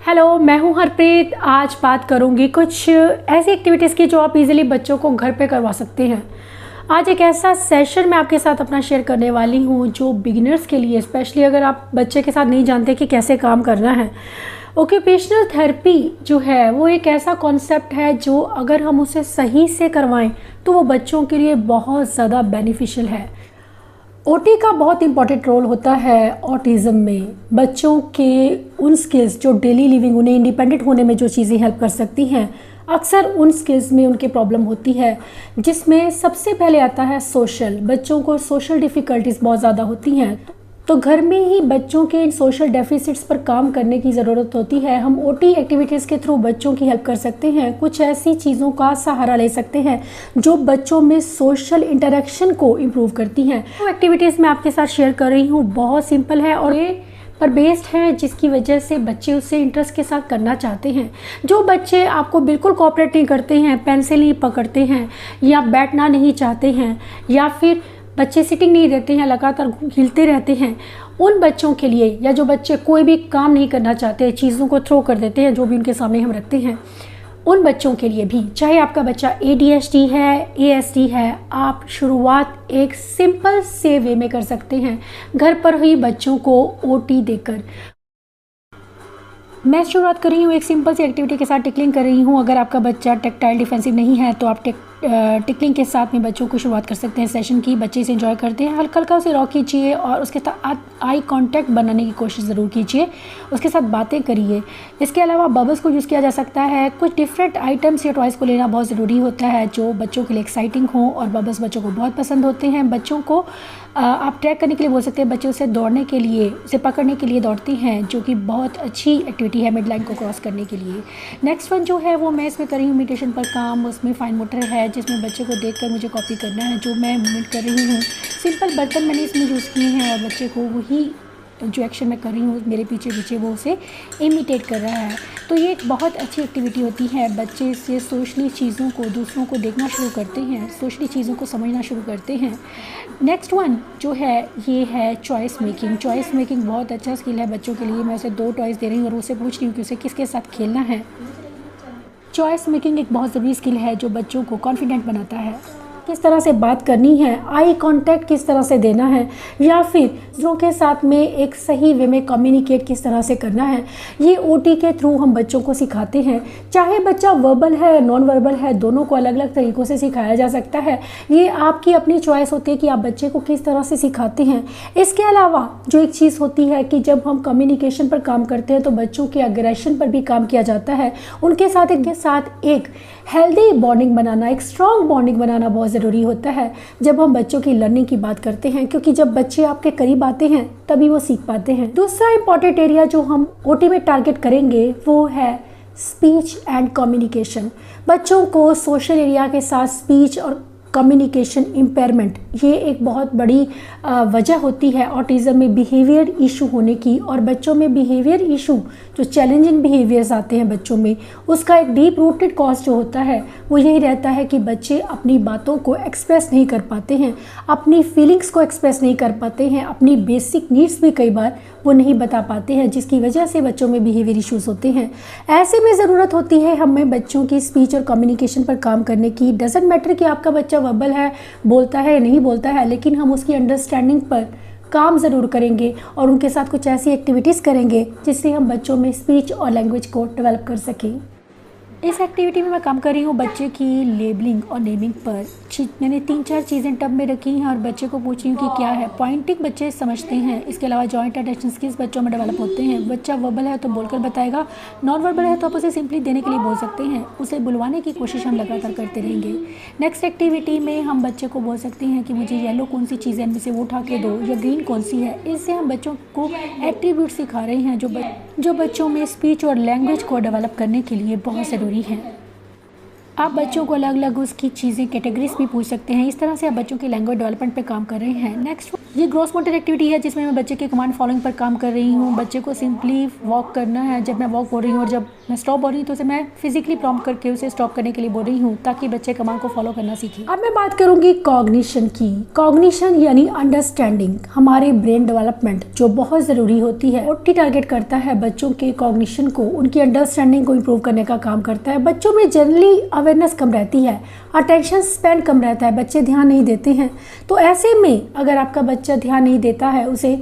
Hello, मैं हूं हरप्रीत। आज बात करूंगी कुछ ऐसी एक्टिविटीज़ की जो आप इजीली बच्चों को घर पे करवा सकते हैं। आज एक ऐसा सेशन मैं आपके साथ अपना शेयर करने वाली हूं जो बिगिनर्स के लिए, स्पेशली अगर आप बच्चे के साथ नहीं जानते कि कैसे काम करना है। ऑक्यूपेशनल थेरेपी जो है वो एक ऐसा कॉन्सेप्ट है जो अगर हम उसे सही से करवाएं तो वो बच्चों के लिए बहुत ज़्यादा बेनिफिशियल है। ओटी का बहुत इंपॉर्टेंट रोल होता है ऑटिज़म में। बच्चों के उन स्किल्स जो डेली लिविंग, उन्हें इंडिपेंडेंट होने में जो चीज़ें हेल्प कर सकती हैं, अक्सर उन स्किल्स में उनके प्रॉब्लम होती है, जिसमें सबसे पहले आता है सोशल। बच्चों को सोशल डिफ़िकल्टीज़ बहुत ज़्यादा होती हैं, तो घर में ही बच्चों के इन सोशल डेफिसिट्स पर काम करने की ज़रूरत होती है। हम ओटी एक्टिविटीज़ के थ्रू बच्चों की हेल्प कर सकते हैं। कुछ ऐसी चीज़ों का सहारा ले सकते हैं जो बच्चों में सोशल इंटरेक्शन को इम्प्रूव करती हैं। वो एक्टिविटीज़ मैं आपके साथ शेयर कर रही हूँ, बहुत सिंपल है और ये पर बेस्ड है, जिसकी वजह से बच्चे उससे इंटरेस्ट के साथ करना चाहते हैं। जो बच्चे आपको बिल्कुल कोऑपरेट नहीं करते हैं, पेंसिल नहीं पकड़ते हैं या बैठना नहीं चाहते हैं, या फिर बच्चे सिटिंग नहीं रहते हैं, लगातार हिलते रहते हैं, उन बच्चों के लिए, या जो बच्चे कोई भी काम नहीं करना चाहते, चीज़ों को थ्रो कर देते हैं जो भी उनके सामने हम रखते हैं, उन बच्चों के लिए भी, चाहे आपका बच्चा ADHD है, ASD है, आप शुरुआत एक सिंपल से वे में कर सकते हैं, घर पर ही बच्चों को OT देकर। मैं शुरुआत कर रही हूँ एक सिंपल सी एक्टिविटी के साथ, टिकलिंग कर रही हूँ। अगर आपका बच्चा टेक्टाइल डिफेंसिव नहीं है तो आप टिकलिंग के साथ में बच्चों को शुरुआत कर सकते हैं सेशन की। बच्चे इसे एंजॉय करते हैं, हल्का हल्का उसे रॉक कीजिए और उसके साथ आई कांटेक्ट बनाने की कोशिश ज़रूर कीजिए, उसके साथ बातें करिए। इसके अलावा बबल्स को यूज़ किया जा सकता है। कुछ डिफरेंट आइटम्स या टॉयज़ को लेना बहुत ज़रूरी होता है जो बच्चों के लिए एक्साइटिंग हो, और बबल्स बच्चों को बहुत पसंद होते हैं। बच्चों को आप ट्रैक करने के लिए बोल सकते हैं, बच्चे उसे दौड़ने के लिए, उसे पकड़ने के लिए दौड़ते हैं, जो कि बहुत अच्छी एक्टिविटी है मिड लाइन को क्रॉस करने के लिए। नेक्स्ट वन जो है वो मैं इसमें कर रही हूँ इमिटेशन पर काम। उसमें फाइन मोटर है, जिसमें बच्चे को देखकर मुझे कॉपी करना है जो मैं मूवमेंट कर रही हूँ। सिंपल बर्तन मैंने इसमें यूज़ किए हैं और बच्चे को वही जो एक्शन मैं कर रही हूँ मेरे पीछे पीछे वो उसे इमिटेट कर रहा है। तो ये एक बहुत अच्छी एक्टिविटी होती है। बच्चे से सोशली चीज़ों को, दूसरों को देखना शुरू करते हैं, सोशली चीज़ों को समझना शुरू करते हैं। नेक्स्ट वन जो है ये है चॉइस मेकिंग। चॉइस मेकिंग बहुत अच्छा स्किल है बच्चों के लिए। मैं उसे 2 टॉयज़ दे रही हूँ और उसे पूछ रही हूँ कि उसे किसके साथ खेलना है। चॉइस मेकिंग एक बहुत ज़रूरी स्किल है जो बच्चों को कॉन्फिडेंट बनाता है। किस तरह से बात करनी है, आई कांटेक्ट किस तरह से देना है, या फिर दूसरों के साथ में एक सही वे में कम्युनिकेट किस तरह से करना है, ये OT के थ्रू हम बच्चों को सिखाते हैं। चाहे बच्चा वर्बल है, नॉन वर्बल है, दोनों को अलग अलग तरीक़ों से सिखाया जा सकता है। ये आपकी अपनी चॉइस होती है कि आप बच्चे को किस तरह से सिखाते हैं। इसके अलावा जो एक चीज़ होती है कि जब हम कम्युनिकेशन पर काम करते हैं तो बच्चों के अग्रेशन पर भी काम किया जाता है। उनके साथ एक हेल्दी बॉन्डिंग बनाना, एक स्ट्रॉन्ग बॉन्डिंग बनाना बहुत ज़रूरी होता है जब हम बच्चों की लर्निंग की बात करते हैं, क्योंकि जब बच्चे आपके करीब आते हैं तभी वो सीख पाते हैं। दूसरा इंपॉर्टेंट एरिया जो हम OT में टारगेट करेंगे वो है स्पीच एंड कम्युनिकेशन। बच्चों को सोशल एरिया के साथ स्पीच और कम्युनिकेशन इम्पेयरमेंट, ये एक बहुत बड़ी वजह होती है ऑटिज़म में बिहेवियर इशू होने की। और बच्चों में बिहेवियर इशू, जो चैलेंजिंग बिहेवियर्स आते हैं बच्चों में, उसका एक डीप रूटेड कॉज जो होता है वो यही रहता है कि बच्चे अपनी बातों को एक्सप्रेस नहीं कर पाते हैं, अपनी फीलिंग्स को एक्सप्रेस नहीं कर पाते हैं, अपनी बेसिक नीड्स भी कई बार वो नहीं बता पाते हैं, जिसकी वजह से बच्चों में बिहेवियर इश्यूज़ होते हैं। ऐसे में ज़रूरत होती है हमें बच्चों की स्पीच और कम्युनिकेशन पर काम करने की। डजेंट मैटर कि आपका बच्चा वर्बल है, बोलता है या नहीं बोलता है, लेकिन हम उसकी अंडरस्टैंडिंग पर काम ज़रूर करेंगे और उनके साथ कुछ ऐसी एक्टिविटीज़ करेंगे जिससे हम बच्चों में स्पीच और लैंग्वेज को डेवलप कर सकें। इस एक्टिविटी में मैं काम कर रही हूँ बच्चे की लेबलिंग और नेमिंग पर। मैंने 3-4 चीज़ें टब में रखी हैं और बच्चे को पूछ रही हूँ कि क्या है। पॉइंटिंग बच्चे समझते हैं। इसके अलावा जॉइंट अटेंशन स्किल्स बच्चों में डेवलप होते हैं। बच्चा वर्बल है तो बोलकर बताएगा, नॉन वर्बल है तो आप उसे सिंपली देने के लिए बोल सकते हैं। उसे बुलवाने की कोशिश हम लगातार करते रहेंगे। नेक्स्ट एक्टिविटी में हम बच्चे को बोल सकते हैं कि मुझे येलो कौन सी चीज़ है इनमें से वो उठा के दो, या ग्रीन कौन सी है। इससे हम बच्चों को एट्रीब्यूट सिखा रहे हैं जो बच्चों में स्पीच और लैंग्वेज को डेवलप करने के लिए बहुत ज़रूरी है। आप बच्चों को अलग अलग उसकी चीज़ें, कैटेगरीज भी पूछ सकते हैं। इस तरह से आप बच्चों की लैंग्वेज डेवलपमेंट पे काम कर रहे हैं। नेक्स्ट ये ग्रॉस मोटर एक्टिविटी है जिसमें मैं बच्चे के कमांड फॉलोइंग पर काम कर रही हूँ। बच्चे को सिंपली वॉक करना है। जब मैं वॉक बोल रही हूँ और जब मैं स्टॉप बोल रही हूँ तो उसे मैं फिजिकली प्रॉम्प्ट करके उसे स्टॉप करने के लिए बोल रही हूँ ताकि बच्चे कमांड को फॉलो करना सीखे। अब मैं बात करूँगी कॉग्निशन की। कॉग्निशन यानी अंडरस्टैंडिंग, हमारे ब्रेन डेवलपमेंट जो बहुत ज़रूरी होती है। OT टारगेट करता है बच्चों के कॉग्निशन को, उनकी अंडरस्टैंडिंग को इम्प्रूव करने का काम करता है। बच्चों में जनरली अवेयरनेस कम रहती है, अटेंशन स्पैन कम रहता है, बच्चे ध्यान नहीं देते हैं। तो ऐसे में अगर आपका बच्चा ध्यान नहीं देता है, उसे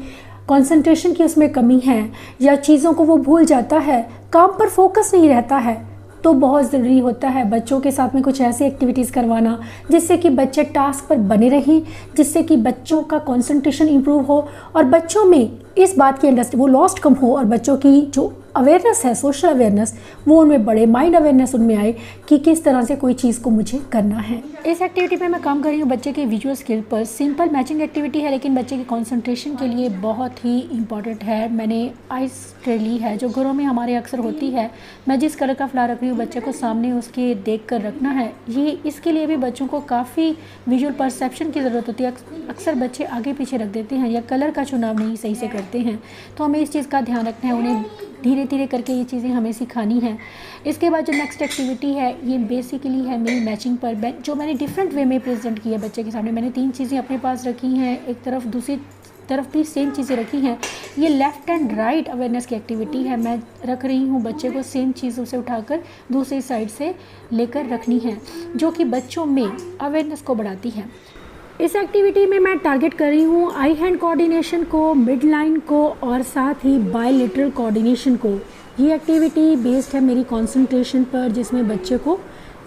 कंसंट्रेशन की उसमें कमी है या चीज़ों को वो भूल जाता है, काम पर फोकस नहीं रहता है, तो बहुत ज़रूरी होता है बच्चों के साथ में कुछ ऐसी एक्टिविटीज़ करवाना जिससे कि बच्चे टास्क पर बने रहें, जिससे कि बच्चों का कंसंट्रेशन इंप्रूव हो और बच्चों में इस बात की अंडरस्टैंडिंग वो लॉस्ट कम हो और बच्चों की जो अवेयरनेस है, सोशल अवेयरनेस, वो उनमें बढ़े, माइंड अवेयरनेस उनमें आए कि किस तरह से कोई चीज़ को मुझे करना है। इस एक्टिविटी पे मैं काम कर रही हूँ बच्चे के विजुअल स्किल पर। सिंपल मैचिंग एक्टिविटी है लेकिन बच्चे के कंसंट्रेशन के लिए बहुत ही इंपॉर्टेंट है। मैंने आइस ट्रे ली है जो घरों में हमारे अक्सर होती है। मैं जिस कलर का फ्लावर रख रही हूँ बच्चे को सामने उसके देख कर रखना है। ये इसके लिए भी बच्चों को काफ़ी विजुअल परसेप्शन की ज़रूरत होती है। अक्सर बच्चे आगे पीछे रख देते हैं या कलर का चुनाव नहीं सही से करते हैं, तो हमें इस चीज़ का ध्यान रखना है। उन्हें धीरे धीरे करके ये चीज़ें हमें सिखानी है। इसके बाद जो नेक्स्ट एक्टिविटी है ये बेसिकली है मेरी मैचिंग पर, जो मैंने डिफरेंट वे में प्रेजेंट की है बच्चे के सामने। मैंने 3 चीज़ें अपने पास रखी हैं, एक तरफ दूसरी तरफ भी सेम चीज़ें रखी हैं। ये लेफ़्ट एंड राइट अवेयरनेस की एक्टिविटी है। मैं रख रही हूँ बच्चे को सेम चीज़ों से उठाकर दूसरी साइड से लेकर रखनी है, जो कि बच्चों में अवेयरनेस को बढ़ाती है। इस एक्टिविटी में मैं टारगेट कर रही हूँ आई हैंड कोऑर्डिनेशन को, मिड लाइन को और साथ ही बायलैटरल कोऑर्डिनेशन को। ये एक्टिविटी बेस्ड है मेरी कंसंट्रेशन पर, जिसमें बच्चे को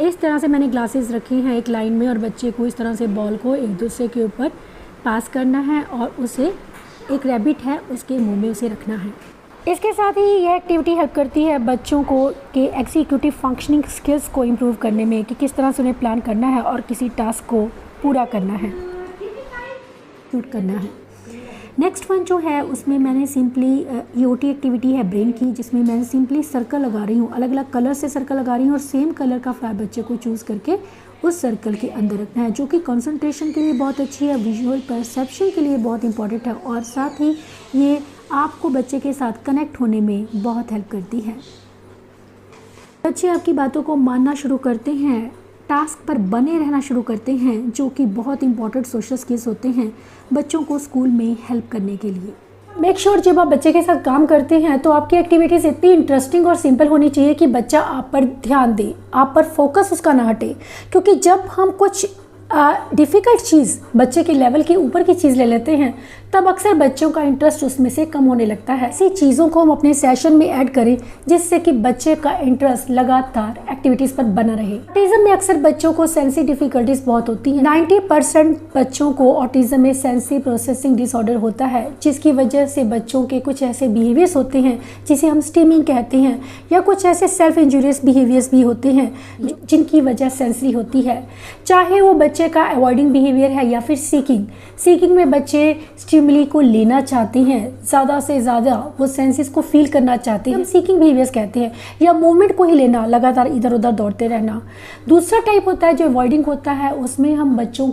इस तरह से मैंने ग्लासेस रखे हैं एक लाइन में और बच्चे को इस तरह से बॉल को एक दूसरे के ऊपर पास करना है और उसे एक रैबिट है उसके मुंह में उसे रखना है। इसके साथ ही यह एक्टिविटी हेल्प करती है बच्चों को के एग्जीक्यूटिव फंक्शनिंग स्किल्स को इम्प्रूव करने में कि किस तरह से उन्हें प्लान करना है और किसी टास्क को पूरा करना है, शूट करना है। नेक्स्ट वन जो है उसमें मैंने सिंपली ये OT एक्टिविटी है ब्रेन की, जिसमें मैं सिंपली सर्कल लगा रही हूँ, अलग अलग कलर से सर्कल लगा रही हूँ और सेम कलर का फ्लावर बच्चे को चूज़ करके उस सर्कल के अंदर रखना है, जो कि कंसंट्रेशन के लिए बहुत अच्छी है, विजुअल परसेप्शन के लिए बहुत इंपॉर्टेंट है और साथ ही ये आपको बच्चे के साथ कनेक्ट होने में बहुत हेल्प करती है। बच्चे आपकी बातों को मानना शुरू करते हैं, टास्क पर बने रहना शुरू करते हैं, जो कि बहुत इंपॉर्टेंट सोशल स्किल्स होते हैं बच्चों को स्कूल में हेल्प करने के लिए। मेक श्योर जब आप बच्चे के साथ काम करते हैं तो आपकी एक्टिविटीज़ इतनी इंटरेस्टिंग और सिंपल होनी चाहिए कि बच्चा आप पर ध्यान दे, आप पर फोकस उसका ना हटे। क्योंकि जब हम कुछ डिफ़िकल्ट चीज़, बच्चे के लेवल के ऊपर की चीज़ ले लेते हैं तब अक्सर बच्चों का इंटरेस्ट उसमें से कम होने लगता है। ऐसी चीज़ों को हम अपने सेशन में ऐड करें जिससे कि बच्चे का इंटरेस्ट लगातार एक्टिविटीज़ पर बना रहे। ऑटिज़म में अक्सर बच्चों को सेंसरी डिफ़िकल्टीज बहुत होती हैं। 90% बच्चों को ऑटिज़म में सेंसरी प्रोसेसिंग डिसऑर्डर होता है, जिसकी वजह से बच्चों के कुछ ऐसे बिहेवियर्स होते हैं जिसे हम स्टीमिंग कहते हैं, या कुछ ऐसे सेल्फ इंजूरियस बिहेवियर्स भी होते हैं जिनकी वजह सेंसरी होती है। चाहे वो बच्चे का अवॉइडिंग बिहेवियर है या फिर सीकिंग में बच्चे स्टिमुली को लेना चाहते हैं, ज़्यादा से ज़्यादा वो सेंसेस को फील करना चाहते हैं, हम सीकिंग बिहेवियर्स कहते हैं, या मूवमेंट को ही लेना, लगातार इधर उधर दौड़ते रहना। दूसरा टाइप होता है जो अवॉइडिंग होता है, उसमें हम बच्चों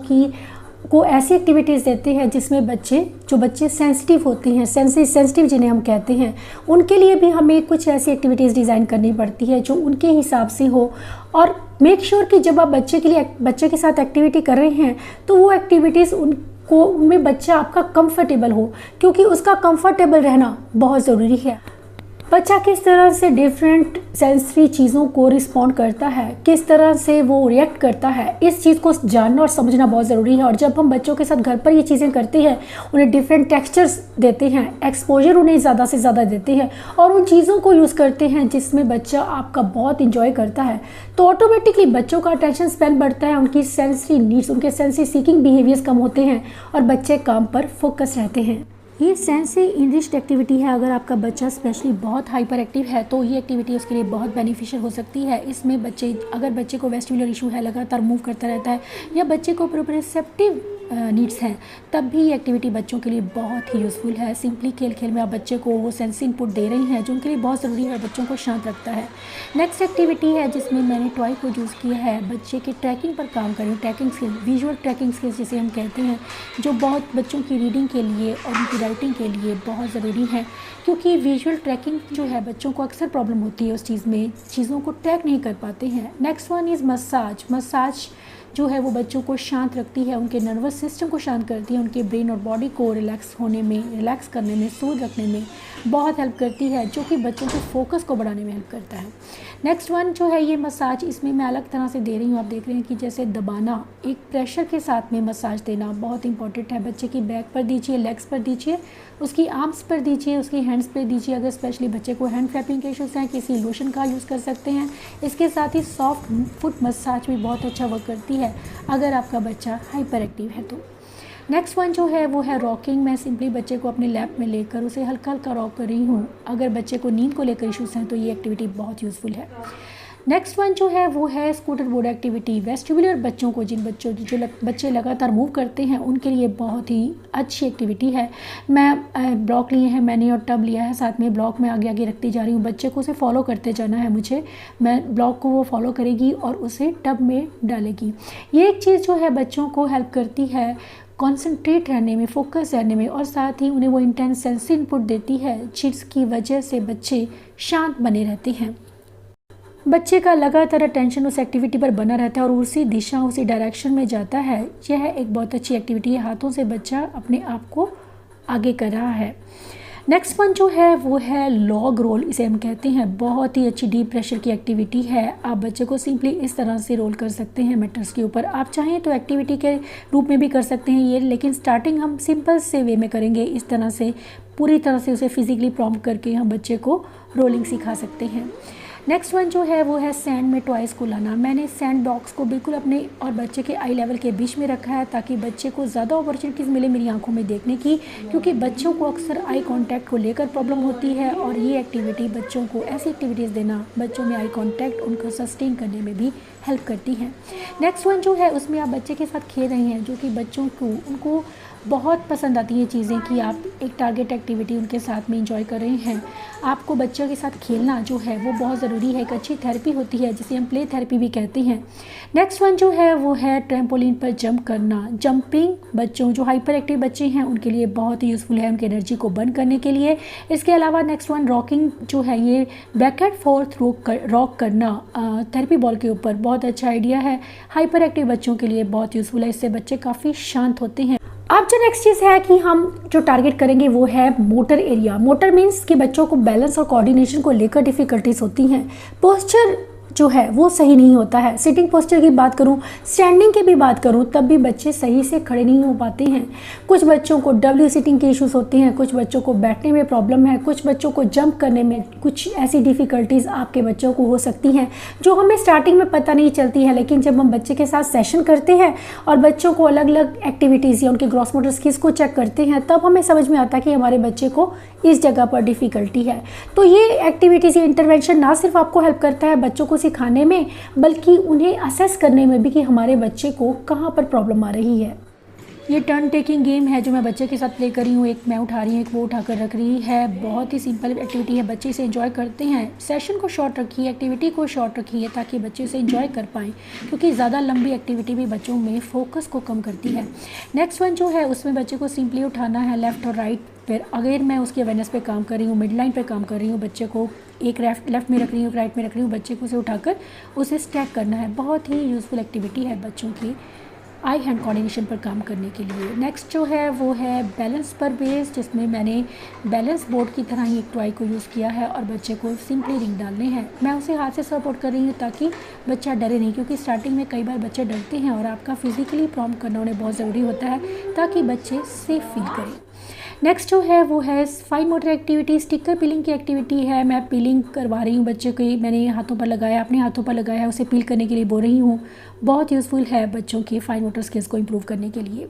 को ऐसी एक्टिविटीज़ देते हैं जिसमें बच्चे सेंसिटिव होते हैं, सेंसिटिव जिन्हें हम कहते हैं, उनके लिए भी हमें कुछ ऐसी एक्टिविटीज़ डिज़ाइन करनी पड़ती है जो उनके हिसाब से हो। और मेक श्योर कि जब आप बच्चे के साथ एक्टिविटी कर रहे हैं तो वो एक्टिविटीज़ उनमें बच्चा आपका कंफर्टेबल हो, क्योंकि उसका कंफर्टेबल रहना बहुत ज़रूरी है। बच्चा किस तरह से डिफरेंट सेंसरी चीज़ों को रिस्पॉन्ड करता है, किस तरह से वो रिएक्ट करता है, इस चीज़ को जानना और समझना बहुत ज़रूरी है। और जब हम बच्चों के साथ घर पर ये चीज़ें करते हैं, उन्हें डिफरेंट टेक्सचर्स देते हैं, एक्सपोजर उन्हें ज़्यादा से ज़्यादा देते हैं और उन चीज़ों को यूज़ करते हैं जिसमें बच्चा आपका बहुत इंजॉय करता है, तो ऑटोमेटिकली बच्चों का अटेंशन स्पैन बढ़ता है, उनकी सेंसरी नीड्स, उनके सेंसरी सीकिंग बिहेवियर्स कम होते हैं और बच्चे काम पर फोकस रहते हैं। ये सेंसरी इनरिच्ड एक्टिविटी है। अगर आपका बच्चा स्पेशली बहुत हाइपर एक्टिव है तो ये एक्टिविटी उसके लिए बहुत बेनिफिशियल हो सकती है। इसमें अगर बच्चे को वेस्टिबुलर इशू है, लगातार मूव करता रहता है, या बच्चे को प्रोप्रियोसेप्टिव नीड्स हैं, तब भी ये एक्टिविटी बच्चों के लिए बहुत ही यूज़फुल है। सिंपली खेल खेल में आप बच्चे को वो सेंसरी इनपुट दे रही हैं जो उनके लिए बहुत ज़रूरी है, बच्चों को शांत रखता है। नेक्स्ट एक्टिविटी है जिसमें मैंने टॉय को यूज़ किया है बच्चे के ट्रैकिंग पर काम करें, tracking skill, visual tracking skills जिसे हम कहते हैं, जो बहुत बच्चों की रीडिंग के लिए और उनकी राइटिंग के लिए बहुत ज़रूरी है, क्योंकि विजुअल ट्रैकिंग जो है बच्चों को अक्सर प्रॉब्लम होती है उस चीज़ में, चीज़ों को ट्रैक नहीं कर पाते हैं। Next one is massage. Massage जो है वो बच्चों को शांत रखती है, उनके नर्वस सिस्टम को शांत करती है, उनके ब्रेन और बॉडी को रिलैक्स होने में, रिलैक्स करने में, सूद रखने में बहुत हेल्प करती है, जो कि बच्चों के फोकस को बढ़ाने में हेल्प करता है। नेक्स्ट वन जो है ये मसाज, इसमें मैं अलग तरह से दे रही हूँ। आप देख रहे हैं कि जैसे दबाना, एक प्रेशर के साथ में मसाज देना बहुत इंपॉर्टेंट है। बच्चे की बैक पर दीजिए, लेग्स पर दीजिए, उसकी आर्म्स पर दीजिए, उसकी हैंड्स पर दीजिए। अगर स्पेशली बच्चे को हैंड फ्लैपिंग के इशूज़ हैं, किसी लोशन का यूज़ कर सकते हैं। इसके साथ ही सॉफ्ट फुट मसाज भी बहुत अच्छा वर्क करती है अगर आपका बच्चा हाइपर एक्टिव है तो। नेक्स्ट वन जो है वो है रॉकिंग। मैं सिंपली बच्चे को अपने लैप में लेकर उसे हल्का हल्का रॉक कर रही हूँ। अगर बच्चे को नींद को लेकर इशूज़ हैं तो ये एक्टिविटी बहुत यूज़फुल है। नेक्स्ट वन जो है वो है स्कूटर बोर्ड एक्टिविटी। वेस्टिबुलर बच्चों को, जिन बच्चों जो बच्चे लगातार मूव करते हैं उनके लिए बहुत ही अच्छी एक्टिविटी है। मैं ब्लॉक लिए हैं मैंने और टब लिया है साथ में, ब्लॉक में आगे आगे रखती जा रही हूँ। बच्चे को उसे फॉलो करते जाना है मुझे, मैं ब्लॉक को वो फॉलो करेगी और उसे टब में डालेगी। ये एक चीज़ जो है बच्चों को हेल्प करती है कॉन्सेंट्रेट रहने में, फोकस रहने में, और साथ ही उन्हें वो इंटेंस सेंसरी इनपुट देती है जिसकी वजह से बच्चे शांत बने रहते हैं। बच्चे का लगातार अटेंशन उस एक्टिविटी पर बना रहता है और उसी दिशा, उसी डायरेक्शन में जाता है। यह एक बहुत अच्छी एक्टिविटी है, हाथों से बच्चा अपने आप को आगे कर रहा है। नेक्स्ट वन जो है वो है लॉग रोल, इसे हम कहते हैं। बहुत ही अच्छी डीप प्रेशर की एक्टिविटी है। आप बच्चे को सिंपली इस तरह से रोल कर सकते हैं मैट्रेस के ऊपर। आप चाहें तो एक्टिविटी के रूप में भी कर सकते हैं ये, लेकिन स्टार्टिंग हम सिंपल से वे में करेंगे। इस तरह से पूरी तरह से उसे फिजिकली प्रॉम्प्ट करके हम बच्चे को रोलिंग सिखा सकते हैं। नेक्स्ट वन जो है वो है सैंड में टॉयज़ को लाना। मैंने सैंड बॉक्स को बिल्कुल अपने और बच्चे के आई लेवल के बीच में रखा है ताकि बच्चे को ज़्यादा अपॉर्चुनिटीज़ मिले मेरी आंखों में देखने की, क्योंकि बच्चों को अक्सर आई कांटेक्ट को लेकर प्रॉब्लम होती है और ये एक्टिविटी बच्चों को ऐसी एक्टिविटीज़ देना बच्चों में आई कांटेक्ट उनको सस्टेन करने में भी हेल्प करती है। नेक्स्ट वन जो है उसमें आप बच्चे के साथ खेल रहे हैं, जो कि बच्चों को उनको बहुत पसंद आती है चीज़ें कि आप एक टारगेट एक्टिविटी उनके साथ में एंजॉय कर रहे हैं। आपको बच्चों के साथ खेलना जो है वो बहुत ज़रूरी है, एक अच्छी थेरेपी होती है जिसे हम प्ले थेरेपी भी कहते हैं। नेक्स्ट वन जो है वो है ट्रैम्पोलिन पर जंप करना। जंपिंग बच्चों जो हाइपर एक्टिव बच्चे हैं उनके लिए बहुत ही यूज़फुल है, उनकी एनर्जी को बर्न करने के लिए। इसके अलावा नेक्स्ट वन रॉकिंग जो है, ये बैक एंड फोर्थ रॉक करना थेरेपी बॉल के ऊपर बहुत अच्छा आइडिया है। हाइपर एक्टिव बच्चों के लिए बहुत यूज़फुल है, इससे बच्चे काफ़ी शांत होते हैं। अब जो नेक्स्ट चीज़ है कि हम जो टारगेट करेंगे वो है मोटर एरिया। मोटर मीन्स कि बच्चों को बैलेंस और कोऑर्डिनेशन को लेकर डिफ़िकल्टीज होती हैं। पोस्चर जो है वो सही नहीं होता है। सिटिंग पोस्चर की बात करूं, स्टैंडिंग की भी बात करूं, तब भी बच्चे सही से खड़े नहीं हो पाते हैं। कुछ बच्चों को डब्ल्यू सिटिंग के इश्यूज होते हैं, कुछ बच्चों को बैठने में प्रॉब्लम है, कुछ बच्चों को जंप करने में, कुछ ऐसी डिफ़िकल्टीज़ आपके बच्चों को हो सकती हैं जो हमें स्टार्टिंग में पता नहीं चलती है, लेकिन जब हम बच्चे के साथ सेशन करते हैं और बच्चों को अलग अलग एक्टिविटीज़ या उनके ग्रॉस मोटर स्किल्स को चेक करते हैं, तब हमें समझ में आता है कि हमारे बच्चे को इस जगह पर डिफ़िकल्टी है। तो ये एक्टिविटीज़, ये इंटरवेंशन ना सिर्फ आपको हेल्प करता है बच्चों को सिखाने में, बल्कि उन्हें असेस करने में भी कि हमारे बच्चे को कहाँ पर प्रॉब्लम आ रही है। ये टर्न टेकिंग गेम है जो मैं बच्चे के साथ प्ले कर रही हूँ। एक मैं उठा रही हूँ, एक वो उठाकर रख रही है। बहुत ही सिंपल एक्टिविटी है, बच्चे इसे एंजॉय करते हैं। सेशन को शॉर्ट रखिए, एक्टिविटी को शॉर्ट रखिए ताकि बच्चे इसे एंजॉय कर पाएँ, क्योंकि ज़्यादा लंबी एक्टिविटी भी बच्चों में फोकस को कम करती है। नेक्स्ट वन जो है उसमें बच्चे को सिंपली उठाना है लेफ़्ट और राइट। फिर अगर मैं उसकी अवेयरनेस पे काम कर रही हूँ, मिड लाइन पे काम कर रही हूँ, बच्चे को एक लेफ़्ट में रख रही हूँ, राइट में रख रही हूँ, बच्चे को उसे उठाकर उसे स्टैक करना है। बहुत ही यूज़फुल एक्टिविटी है बच्चों की आई हैंड कोऑर्डिनेशन पर काम करने के लिए। नेक्स्ट जो है वो है बैलेंस पर बेस, जिसमें मैंने बैलेंस बोर्ड की तरह ही एक टॉय को यूज़ किया है और बच्चे को सिंपली रिंग डालने हैं। मैं उसे हाथ से सपोर्ट कर रही हूँ ताकि बच्चा डरे नहीं, क्योंकि स्टार्टिंग में कई बार बच्चे डरते हैं और आपका फिजिकली प्रॉम्प्ट करना उन्हें बहुत ज़रूरी होता है ताकि बच्चे सेफ फील करें। नेक्स्ट जो है वो है fine motor activity, sticker piling की एक्टिविटी है। मैं पीलिंग करवा रही हूँ बच्चे की, मैंने हाथों पर लगाया, अपने हाथों पर लगाया है, उसे पील करने के लिए बोल रही हूँ। बहुत यूज़फुल है बच्चों की फाइन मोटर स्किल्स को इम्प्रूव करने के लिए।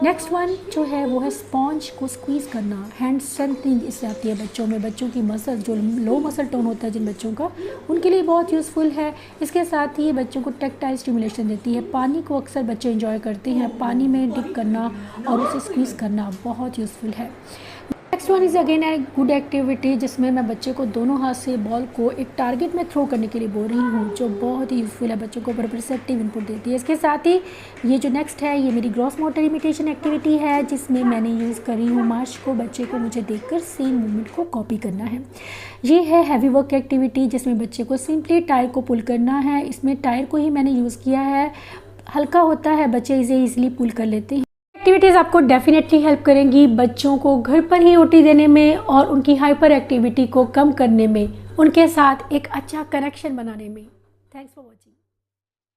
नेक्स्ट वन जो है वो है स्पॉन्ज को स्क्वीज़ करना, हैंड स्ट्रेंथनिंग इससे आती है बच्चों में। बच्चों की मसल जो लो मसल टोन होता है जिन बच्चों का, उनके लिए बहुत यूज़फुल है। इसके साथ ही बच्चों को टेक्टाइल स्टिमुलेशन देती है। पानी को अक्सर बच्चे एंजॉय करते हैं, पानी में डिप करना और उसे स्क्वीज़ करना बहुत यूज़फुल है। Next one is again a good activity, जिसमें मैं बच्चे को दोनों हाथ से बॉल को एक टारगेट में थ्रो करने के लिए बोल रही हूँ, जो बहुत ही यूज़फुल है, बच्चों को परसेप्टिव इनपुट देती है। इसके साथ ही ये जो नेक्स्ट है ये मेरी ग्रॉस मोटर इमिटेशन एक्टिविटी है, जिसमें मैंने यूज़ करी हूँ मार्च को, बच्चे को मुझे देखकर सेम मूवमेंट को कॉपी करना है। ये है हैवी वर्क एक्टिविटी, जिसमें बच्चे को सिंपली टायर को पुल करना है। इसमें टायर को ही मैंने यूज़ किया है, हल्का होता है, बच्चे इसे ईजिली पुल कर लेते हैं। एक्टिविटीज़ आपको डेफिनेटली हेल्प करेंगी बच्चों को घर पर ही ओटी देने में और उनकी हाइपर एक्टिविटी को कम करने में, उनके साथ एक अच्छा कनेक्शन बनाने में। Thanks for watching.